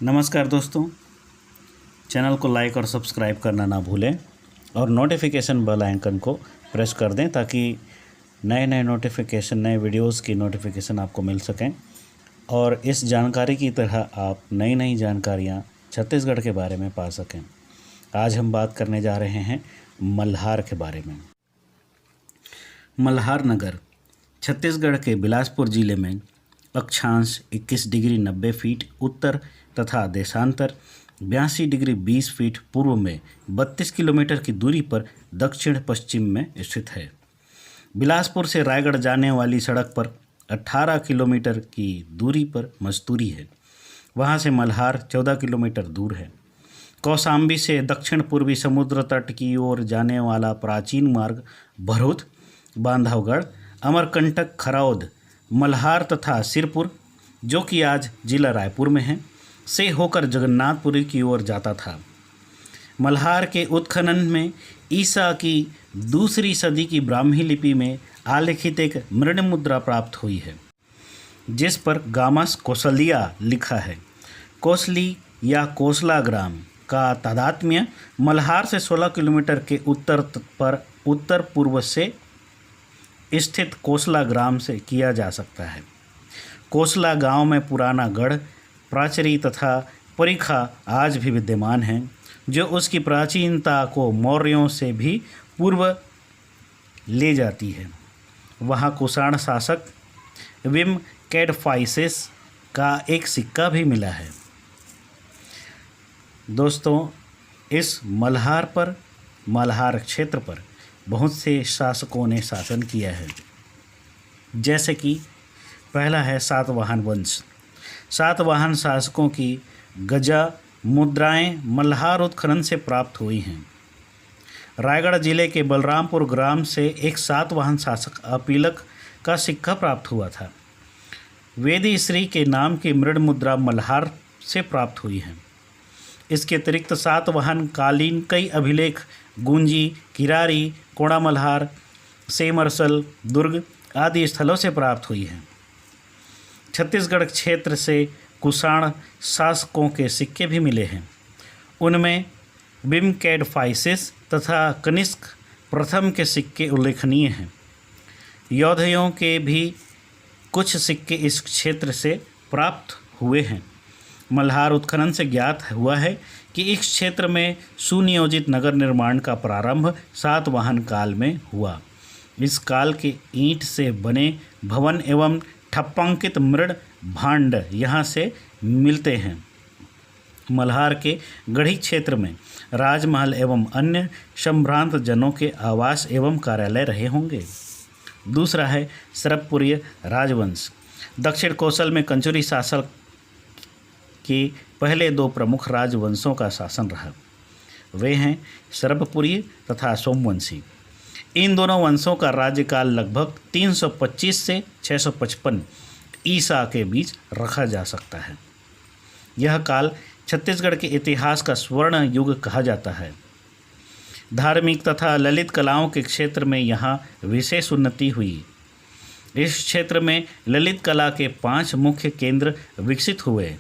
नमस्कार दोस्तों, चैनल को लाइक और सब्सक्राइब करना ना भूलें और नोटिफिकेशन बेल आइकन को प्रेस कर दें ताकि नए नए वीडियोस की नोटिफिकेशन आपको मिल सकें। और इस जानकारी की तरह आप नई जानकारियां छत्तीसगढ़ के बारे में पा सकें। आज हम बात करने जा रहे हैं मल्हार के बारे में। मल्हार नगर छत्तीसगढ़ के बिलासपुर जिले में अक्षांश 21 डिग्री 90 फीट उत्तर तथा देशांतर 82 डिग्री 20 फीट पूर्व में 32 किलोमीटर की दूरी पर दक्षिण पश्चिम में स्थित है। बिलासपुर से रायगढ़ जाने वाली सड़क पर 18 किलोमीटर की दूरी पर मस्तूरी है। वहाँ से मल्हार 14 किलोमीटर दूर है। कौशाम्बी से दक्षिण पूर्वी समुद्र तट की ओर जाने वाला प्राचीन मार्ग भरूच, बांधवगढ़, अमरकंटक, खरौद, मल्हार तथा सिरपुर, जो कि आज जिला रायपुर में है, से होकर जगन्नाथपुरी की ओर जाता था। मल्हार के उत्खनन में ईसा की दूसरी सदी की ब्राह्मी लिपि में आलेखित एक मृण मुद्रा प्राप्त हुई है, जिस पर गामस कौसलिया लिखा है। कोसली या कोसला ग्राम का तादात्म्य मल्हार से 16 किलोमीटर के उत्तर पूर्व से स्थित कोसला ग्राम से किया जा सकता है। कोसला गांव में पुराना गढ़, प्राचीरी तथा परिखा आज भी विद्यमान हैं, जो उसकी प्राचीनता को मौर्यों से भी पूर्व ले जाती है। वहाँ कुषाण शासक विम कैडफाइसिस का एक सिक्का भी मिला है। दोस्तों, इस मल्हार क्षेत्र पर बहुत से शासकों ने शासन किया है, जैसे कि पहला है सातवाहन वंश। सातवाहन शासकों की गजा मुद्राएं मल्हार उत्खनन से प्राप्त हुई हैं। रायगढ़ जिले के बलरामपुर ग्राम से एक सातवाहन शासक अपीलक का सिक्का प्राप्त हुआ था। वेदी श्री के नाम की मृण मुद्रा मल्हार से प्राप्त हुई है। इसके अतिरिक्त सातवाहन कालीन कई अभिलेख गुंजी, किरारी, कोड़ा मल्हार, सेमरसल, दुर्ग आदि स्थलों से प्राप्त हुई है। छत्तीसगढ़ क्षेत्र से कुषाण शासकों के सिक्के भी मिले हैं। उनमें बिम कैडफाइसिस तथा कनिष्क प्रथम के सिक्के उल्लेखनीय हैं। योद्धयों के भी कुछ सिक्के इस क्षेत्र से प्राप्त हुए हैं। मल्हार उत्खनन से ज्ञात हुआ है कि इस क्षेत्र में सुनियोजित नगर निर्माण का प्रारंभ सातवाहन काल में हुआ। इस काल के ईंट से बने भवन एवं ठप्पांकित मृण भांड यहाँ से मिलते हैं। मल्हार के गढ़ी क्षेत्र में राजमहल एवं अन्य संभ्रांत जनों के आवास एवं कार्यालय रहे होंगे। दूसरा है सरबपुरी राजवंश। दक्षिण कौशल में कंचुरी शासक के पहले दो प्रमुख राजवंशों का शासन रहा। वे हैं सरबपुरी तथा सोमवंशी। इन दोनों वंशों का राज्यकाल लगभग 325 से 655 ईसा के बीच रखा जा सकता है। यह काल छत्तीसगढ़ के इतिहास का स्वर्ण युग कहा जाता है। धार्मिक तथा ललित कलाओं के क्षेत्र में यहाँ विशेष उन्नति हुई। इस क्षेत्र में ललित कला के 5 मुख्य केंद्र विकसित हुए: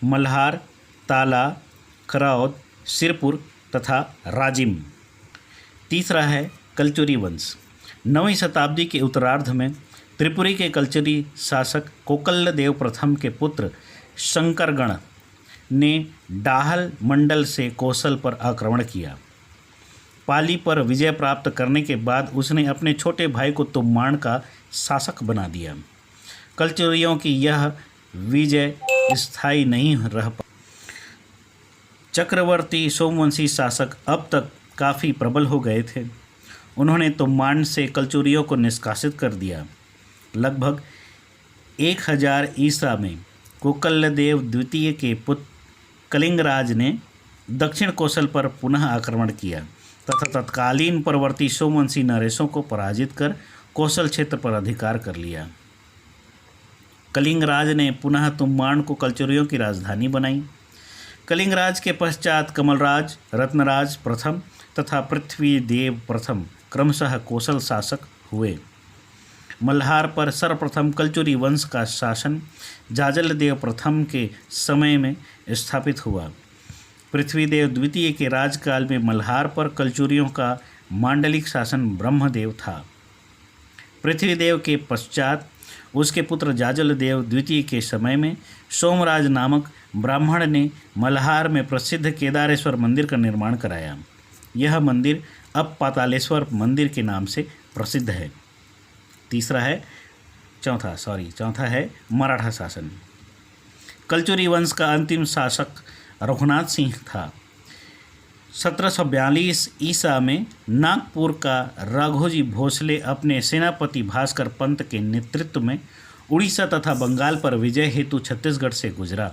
मल्हार, ताला, खरौद, सिरपुर तथा राजिम। तीसरा है कलचुरी वंश। 9वीं शताब्दी के उत्तरार्ध में त्रिपुरी के कलचुरी शासक कोकलदेव प्रथम के पुत्र शंकरगण ने डाहल मंडल से कौशल पर आक्रमण किया। पाली पर विजय प्राप्त करने के बाद उसने अपने छोटे भाई को तोम्माण का शासक बना दिया। कलचुरियों की यह विजय स्थायी नहीं रह पा। चक्रवर्ती सोमवंशी शासक अब तक काफ़ी प्रबल हो गए थे। उन्होंने तोम्माण से कलचुरियों को निष्कासित कर दिया। लगभग 1000 ईसा में कोकलदेव द्वितीय के पुत्र कलिंगराज ने दक्षिण कौशल पर पुनः आक्रमण किया तथा तत्कालीन परवर्ती सोमवंशी नरेशों को पराजित कर कौशल क्षेत्र पर अधिकार कर लिया। कलिंगराज ने पुनः तोम्माण को कलचुरियों की राजधानी बनाई। कलिंगराज के पश्चात कमलराज, रत्नराज प्रथम तथा पृथ्वीदेव प्रथम क्रमशः कौशल शासक हुए। मल्हार पर सर्वप्रथम कलचुरी वंश का शासन जाजलदेव प्रथम के समय में स्थापित हुआ। पृथ्वीदेव द्वितीय के राजकाल में मल्हार पर कलचुरियों का मांडलिक शासन ब्रह्मदेव था। पृथ्वीदेव के पश्चात उसके पुत्र जाजलदेव द्वितीय के समय में सोमराज नामक ब्राह्मण ने मल्हार में प्रसिद्ध केदारेश्वर मंदिर का निर्माण कराया। यह मंदिर अब पातालेश्वर मंदिर के नाम से प्रसिद्ध है। चौथा है मराठा शासन। कलचुरी वंश का अंतिम शासक रघुनाथ सिंह था। 1742 ईसा में नागपुर का राघोजी भोसले अपने सेनापति भास्कर पंत के नेतृत्व में उड़ीसा तथा बंगाल पर विजय हेतु छत्तीसगढ़ से गुजरा।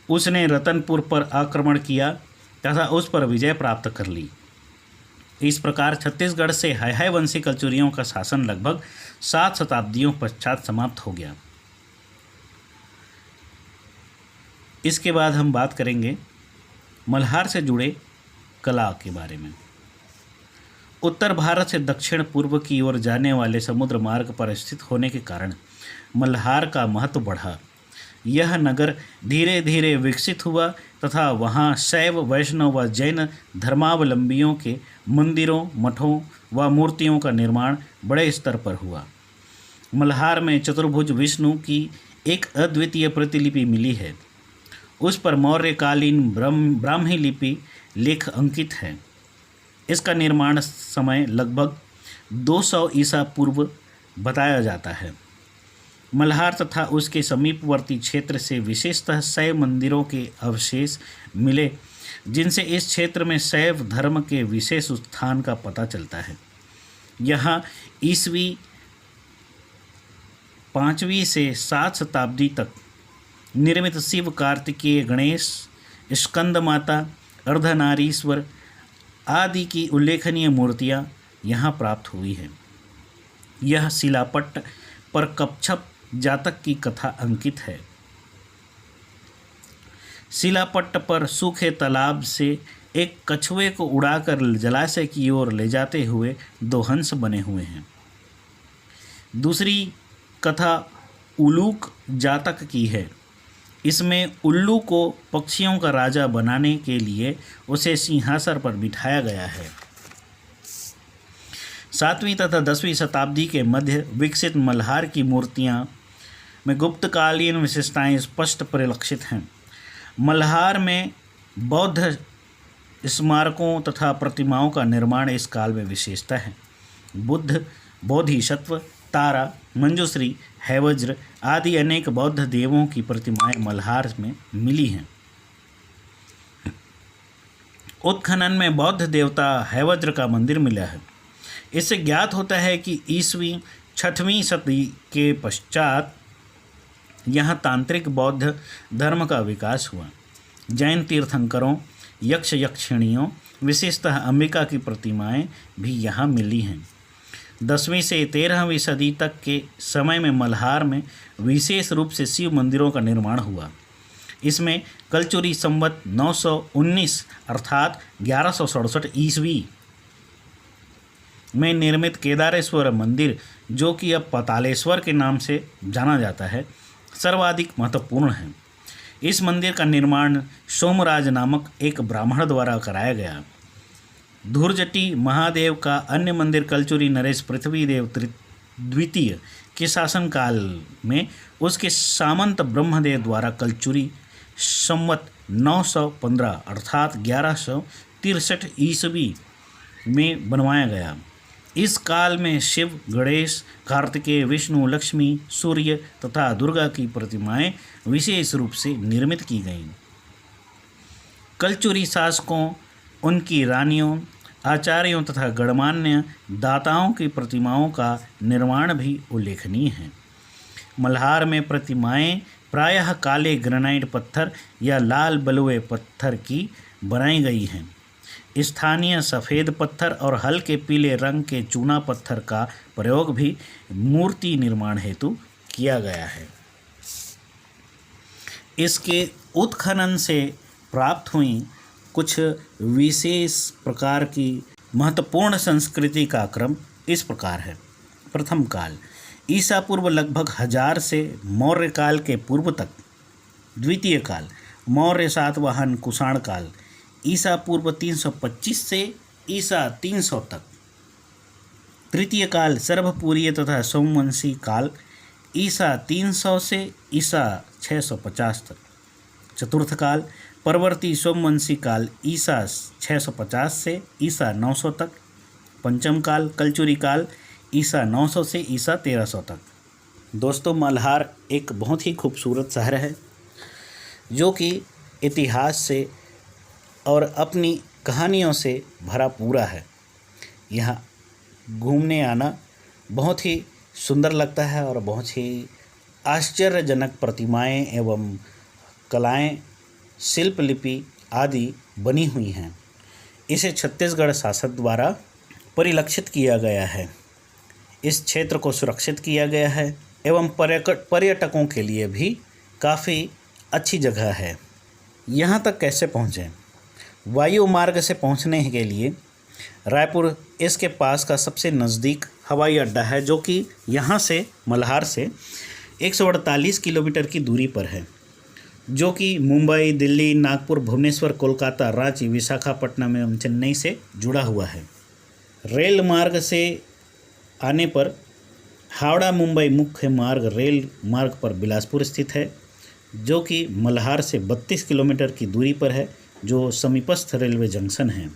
उसने रतनपुर पर आक्रमण किया तथा उस पर विजय प्राप्त कर ली। इस प्रकार छत्तीसगढ़ से हैहय वंशी कलचुरियों का शासन लगभग 7 शताब्दियों पश्चात समाप्त हो गया। इसके बाद हम बात करेंगे मल्हार से जुड़े कला के बारे में। उत्तर भारत से दक्षिण पूर्व की ओर जाने वाले समुद्र मार्ग पर स्थित होने के कारण मल्हार का महत्व बढ़ा। यह नगर धीरे धीरे विकसित हुआ तथा वहाँ शैव, वैष्णव व जैन धर्मावलंबियों के मंदिरों, मठों व मूर्तियों का निर्माण बड़े स्तर पर हुआ। मल्हार में चतुर्भुज विष्णु की एक अद्वितीय प्रतिलिपि मिली है। उस पर मौर्यकालीन ब्राह्मी लिपि लेख अंकित है। इसका निर्माण समय लगभग 200 ईसा पूर्व बताया जाता है। मल्हार तथा उसके समीपवर्ती क्षेत्र से विशेषतः शैव मंदिरों के अवशेष मिले, जिनसे इस क्षेत्र में शैव धर्म के विशेष उत्थान का पता चलता है। यहाँ ईस्वी 5वीं से 7 शताब्दी तक निर्मित शिव, कार्तिकेय, गणेश, स्कंद माता, अर्धनारीश्वर आदि की उल्लेखनीय मूर्तियाँ यहाँ प्राप्त हुई हैं। यह शिलापट्ट पर कच्छप जातक की कथा अंकित है। शिलापट्ट पर सूखे तालाब से एक कछुए को उड़ाकर जलाशय की ओर ले जाते हुए 2 हंस बने हुए हैं। दूसरी कथा उलूक जातक की है। इसमें उल्लू को पक्षियों का राजा बनाने के लिए उसे सिंहासन पर बिठाया गया है। 7वीं तथा 10वीं शताब्दी के मध्य विकसित मल्हार की मूर्तियाँ में गुप्तकालीन विशेषताएं स्पष्ट परिलक्षित हैं। मल्हार में बौद्ध स्मारकों तथा प्रतिमाओं का निर्माण इस काल में विशेषता है। बुद्ध, बोधिसत्व, तारा, मंजूश्री, हैवज्र आदि अनेक बौद्ध देवों की प्रतिमाएं मल्हार में मिली हैं। उत्खनन में बौद्ध देवता हैवज्र का मंदिर मिला है। इससे ज्ञात होता है कि ईस्वी 6वीं सदी के पश्चात यहाँ तांत्रिक बौद्ध धर्म का विकास हुआ। जैन तीर्थंकरों, यक्ष यक्षिणियों, विशेषतः अंबिका की प्रतिमाएं भी यहाँ मिली हैं। 10वीं से 13वीं सदी तक के समय में मल्हार में विशेष रूप से शिव मंदिरों का निर्माण हुआ। इसमें कलचुरी संवत 919 अर्थात 1167 ईस्वी में निर्मित केदारेश्वर मंदिर, जो कि अब पातालेश्वर के नाम से जाना जाता है, सर्वाधिक महत्वपूर्ण है। इस मंदिर का निर्माण सोमराज नामक एक ब्राह्मण द्वारा कराया गया। धुर्जटी महादेव का अन्य मंदिर कलचुरी नरेश पृथ्वीदेव द्वितीय के शासनकाल में उसके सामंत ब्रह्मदेव द्वारा कलचुरी संवत 915 अर्थात 1163 ईस्वी में बनवाया गया। इस काल में शिव, गणेश, कार्तिकेय, विष्णु, लक्ष्मी, सूर्य तथा दुर्गा की प्रतिमाएं विशेष रूप से निर्मित की गईं। कलचुरी शासकों, उनकी रानियों, आचार्यों तथा गणमान्य दाताओं की प्रतिमाओं का निर्माण भी उल्लेखनीय है। मल्हार में प्रतिमाएं प्रायः काले ग्रेनाइट पत्थर या लाल बलुए पत्थर की बनाई गई हैं। स्थानीय सफ़ेद पत्थर और हल्के पीले रंग के चूना पत्थर का प्रयोग भी मूर्ति निर्माण हेतु किया गया है। इसके उत्खनन से प्राप्त हुई कुछ विशेष प्रकार की महत्वपूर्ण संस्कृति का क्रम इस प्रकार है। प्रथम काल ईसा पूर्व लगभग 1000 से मौर्य काल के पूर्व तक। द्वितीय काल मौर्य सातवाहन कुषाण काल ईसा पूर्व 325 से ईसा 300 तक। तृतीय काल सर्वपुरीय तथा सोमवंशी काल ईसा 300 से ईसा 650 तक। चतुर्थ काल परवर्ती सोमवंशी काल ईसा 650 से ईसा 900 तक। पंचम काल कलचुरी काल ईसा 900 से ईसा 1300 तक। दोस्तों, मल्हार एक बहुत ही खूबसूरत शहर है जो कि इतिहास से और अपनी कहानियों से भरा पूरा है। यहाँ घूमने आना बहुत ही सुंदर लगता है और बहुत ही आश्चर्यजनक प्रतिमाएं एवं कलाएं, शिल्पलिपि आदि बनी हुई हैं। इसे छत्तीसगढ़ शासक द्वारा परिलक्षित किया गया है। इस क्षेत्र को सुरक्षित किया गया है एवं पर्यटकों के लिए भी काफ़ी अच्छी जगह है। यहाँ तक कैसे पहुँचें? वायु मार्ग से पहुँचने के लिए रायपुर इसके पास का सबसे नज़दीक हवाई अड्डा है, जो कि यहाँ से मल्हार से 148 किलोमीटर की दूरी पर है, जो कि मुंबई, दिल्ली, नागपुर, भुवनेश्वर, कोलकाता, रांची, विशाखापट्टनम एवं चेन्नई से जुड़ा हुआ है। रेल मार्ग से आने पर हावड़ा मुंबई मुख्य मार्ग रेल मार्ग पर बिलासपुर स्थित है, जो कि मल्हार से 32 किलोमीटर की दूरी पर है, जो समीपस्थ रेलवे जंक्शन है।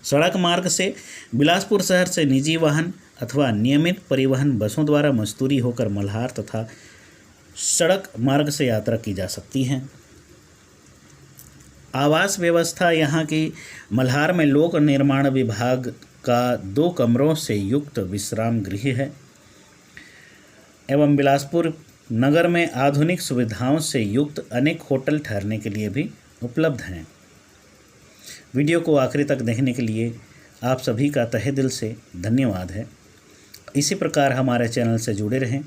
सड़क मार्ग से बिलासपुर शहर से निजी वाहन अथवा नियमित परिवहन बसों द्वारा मस्तूरी होकर मल्हार तथा सड़क मार्ग से यात्रा की जा सकती है। आवास व्यवस्था यहाँ की मल्हार में लोक निर्माण विभाग का 2 कमरों से युक्त विश्राम गृह है एवं बिलासपुर नगर में आधुनिक सुविधाओं से युक्त अनेक होटल ठहरने के लिए भी उपलब्ध हैं। वीडियो को आखिरी तक देखने के लिए आप सभी का तहे दिल से धन्यवाद है। इसी प्रकार हमारे चैनल से जुड़े रहें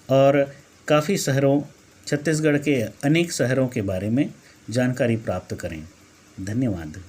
और काफ़ी शहरों, छत्तीसगढ़ के अनेक शहरों के बारे में जानकारी प्राप्त करें। धन्यवाद।